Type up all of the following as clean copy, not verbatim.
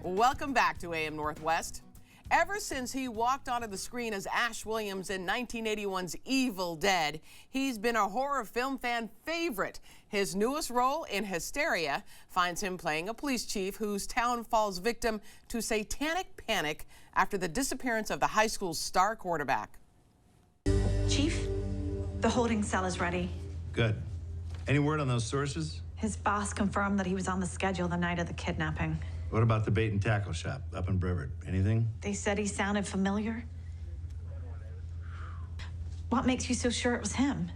Welcome back to AM Northwest. Ever since he walked onto the screen as Ash Williams in 1981's Evil Dead, he's been a horror film fan favorite. His newest role in Hysteria finds him playing a police chief whose town falls victim to satanic panic after the disappearance of the high school's star quarterback. Chief, the holding cell is ready. Good. Any word on those sources? His boss confirmed that he was on the schedule the night of the kidnapping. What about the bait and tackle shop up in Brevard? Anything? They said he sounded familiar. What makes you so sure it was him?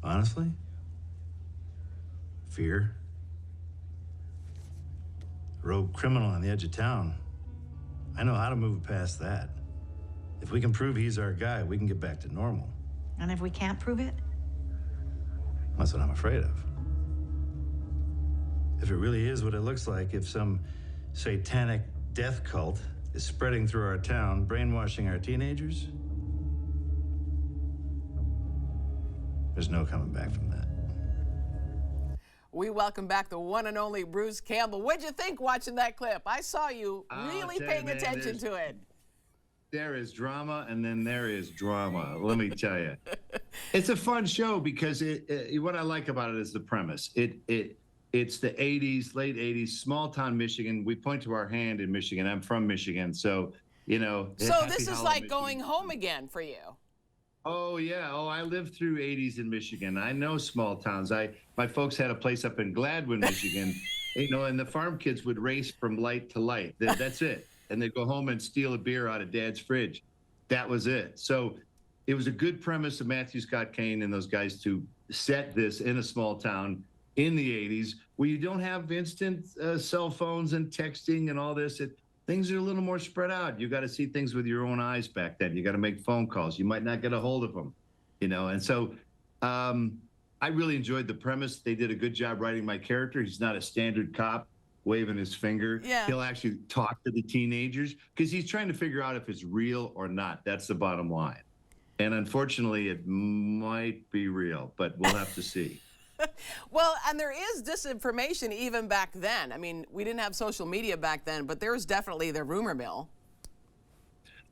Honestly? Fear. Rogue criminal on the edge of town. I know how to move past that. If we can prove he's our guy, we can get back to normal. And if we can't prove it? That's what I'm afraid of. If it really is what it looks like, if some satanic death cult is spreading through our town, brainwashing our teenagers, there's no coming back from that. We welcome back the one and only Bruce Campbell. What'd you think watching that clip? I saw you really paying attention to it. There is drama, and then there is drama. Let me tell you, it's a fun show because what I like about it is the premise. It's the 80s, late 80s, small town Michigan. We point to our hand in Michigan. I'm from Michigan, so you know. So this is like going home again for you. Oh yeah. Oh, I lived through 80s in Michigan. I know small towns. My folks had a place up in Gladwin, Michigan. You know, and the farm kids would race from light to light. That's it. And they'd go home and steal a beer out of Dad's fridge. That was it. So it was a good premise of Matthew Scott Kane and those guys to set this in a small town in the 80s, where you don't have instant cell phones and texting and all this. Things are a little more spread out. You got to see things with your own eyes back then. You got to make phone calls. You might not get a hold of them, you know. And so I really enjoyed the premise. They did a good job writing my character. He's not a standard cop waving his finger. Yeah. He'll actually talk to the teenagers because he's trying to figure out if it's real or not. That's the bottom line. And unfortunately, it might be real, but we'll have to see. Well, and there is disinformation even back then. I mean, we didn't have social media back then, but there was definitely the rumor mill.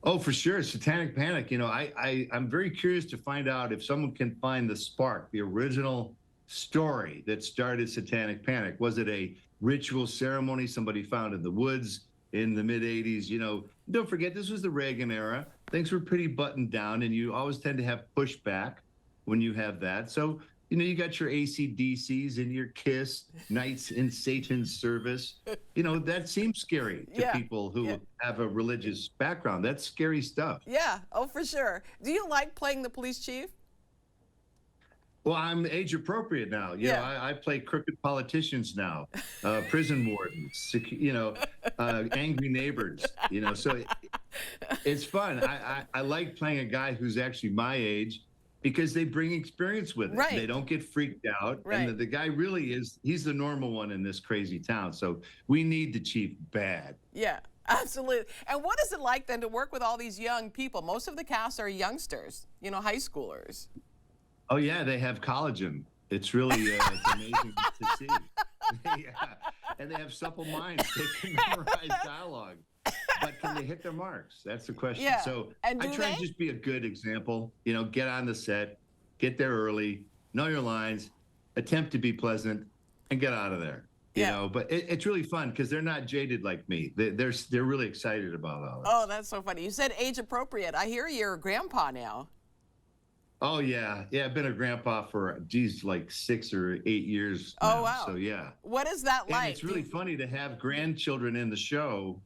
Oh, for sure. Satanic Panic. You know, I'm very curious to find out if someone can find the spark, the original story that started Satanic Panic. Was it a ritual ceremony somebody found in the woods in the mid 80s? You know, don't forget, this was the Reagan era. Things were pretty buttoned down, and you always tend to have pushback when you have that. So, you know, you got your AC/DCs and your KISS, Knights in Satan's Service. You know, that seems scary to people who have a religious background. That's scary stuff. Yeah, oh, for sure. Do you like playing the police chief? Well, I'm age appropriate now. You know, I play crooked politicians now, prison wardens, you know, angry neighbors, you know, so it's fun. I like playing a guy who's actually my age, because they bring experience with it. Right. They don't get freaked out. Right. And the guy really he's the normal one in this crazy town. So we need the chief bad. Yeah, absolutely. And what is it like then to work with all these young people? Most of the cast are youngsters, you know, high schoolers. Oh yeah, they have collagen. It's really it's amazing to see. Yeah. And they have supple minds. They can memorize dialogue. But can they hit their marks? That's the question. Yeah. So And I try to just be a good example. You know, get on the set, get there early, know your lines, attempt to be pleasant, and get out of there. You know, but it's really fun because they're not jaded like me. They're really excited about all that. Oh, that's so funny. You said age appropriate. I hear you're a grandpa now. Oh yeah, I've been a grandpa for like 6 or 8 years now. Oh wow. So yeah. What is that like? And it's really funny to have grandchildren in the show.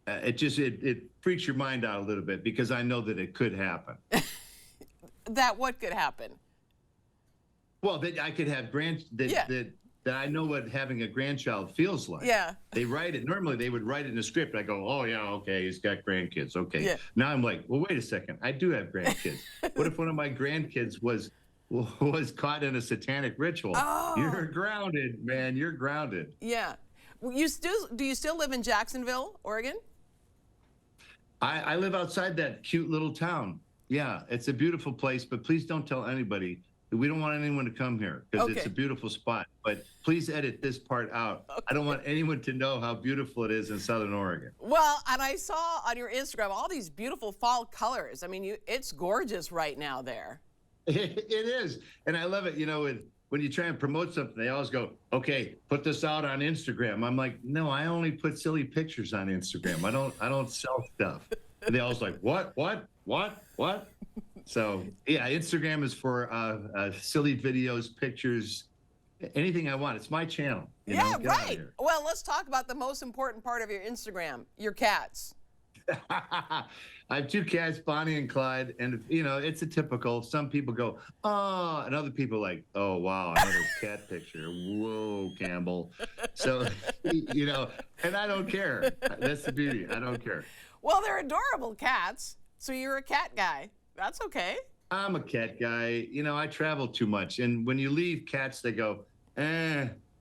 It freaks your mind out a little bit because I know that it could happen. That what could happen? Well, that I could have that I know what having a grandchild feels like. Yeah. They write it. Normally they would write it in a script. I go, oh yeah, okay, he's got grandkids. Okay. Yeah. Now I'm like, well, wait a second. I do have grandkids. What if one of my grandkids was caught in a satanic ritual? Oh. You're grounded, man. You're grounded. Yeah. Do you still live in Jacksonville, Oregon? I live outside that cute little town. Yeah, it's a beautiful place, but please don't tell anybody we don't want anyone to come here because it's Okay. a beautiful spot. But please edit this part out. Okay. I don't want anyone to know how beautiful it is in Southern Oregon. Well, and I saw on your Instagram all these beautiful fall colors. I mean, it's gorgeous right now there. It is, and I love it. You know, when you try and promote something, they always go, "Okay, put this out on Instagram." I'm like, "No, I only put silly pictures on Instagram. I don't sell stuff." And they always like, "What? So yeah, Instagram is for silly videos, pictures, anything I want. It's my channel. You know? Yeah, Get out of right. here. Well, let's talk about the most important part of your Instagram, your cats. I have 2 cats, Bonnie and Clyde, and you know it's a typical. Some people go, "Oh," and other people like, "Oh wow, another cat picture. Whoa, Campbell." So, you know, and I don't care. That's the beauty. I don't care. Well, they're adorable cats, so you're a cat guy. That's okay. I'm a cat guy. You know, I travel too much, and when you leave cats, they go,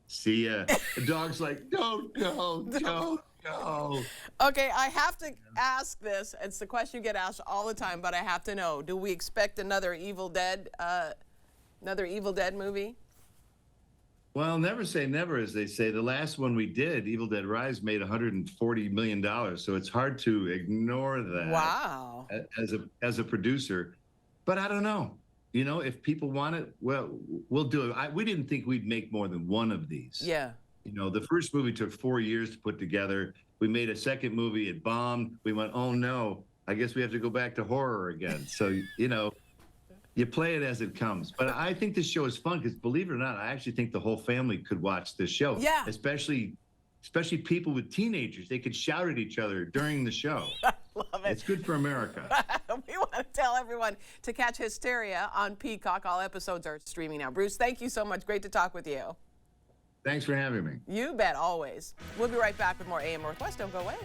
see ya. The dog's like, "Don't go, don't go." Okay, I have to ask this. It's the question you get asked all the time, but I have to know. Do we expect another Evil Dead movie? Well, never say never, as they say. The last one we did, Evil Dead Rise, made $140 million, so it's hard to ignore that. Wow. As a producer, but I don't know. You know, if people want it, well, we'll do it. We didn't think we'd make more than one of these. Yeah. You know, the first movie took 4 years to put together. We made a second movie, it bombed. We went, "Oh no, I guess we have to go back to horror again." So, you know, you play it as it comes. But I think this show is fun because, believe it or not, I actually think the whole family could watch this show. Yeah. Especially people with teenagers. They could shout at each other during the show. Love it. It's good for America. We want to tell everyone to catch Hysteria on Peacock. All episodes are streaming now. Bruce, thank you so much. Great to talk with you. Thanks for having me. You bet, always. We'll be right back with more AM Northwest. Don't go away.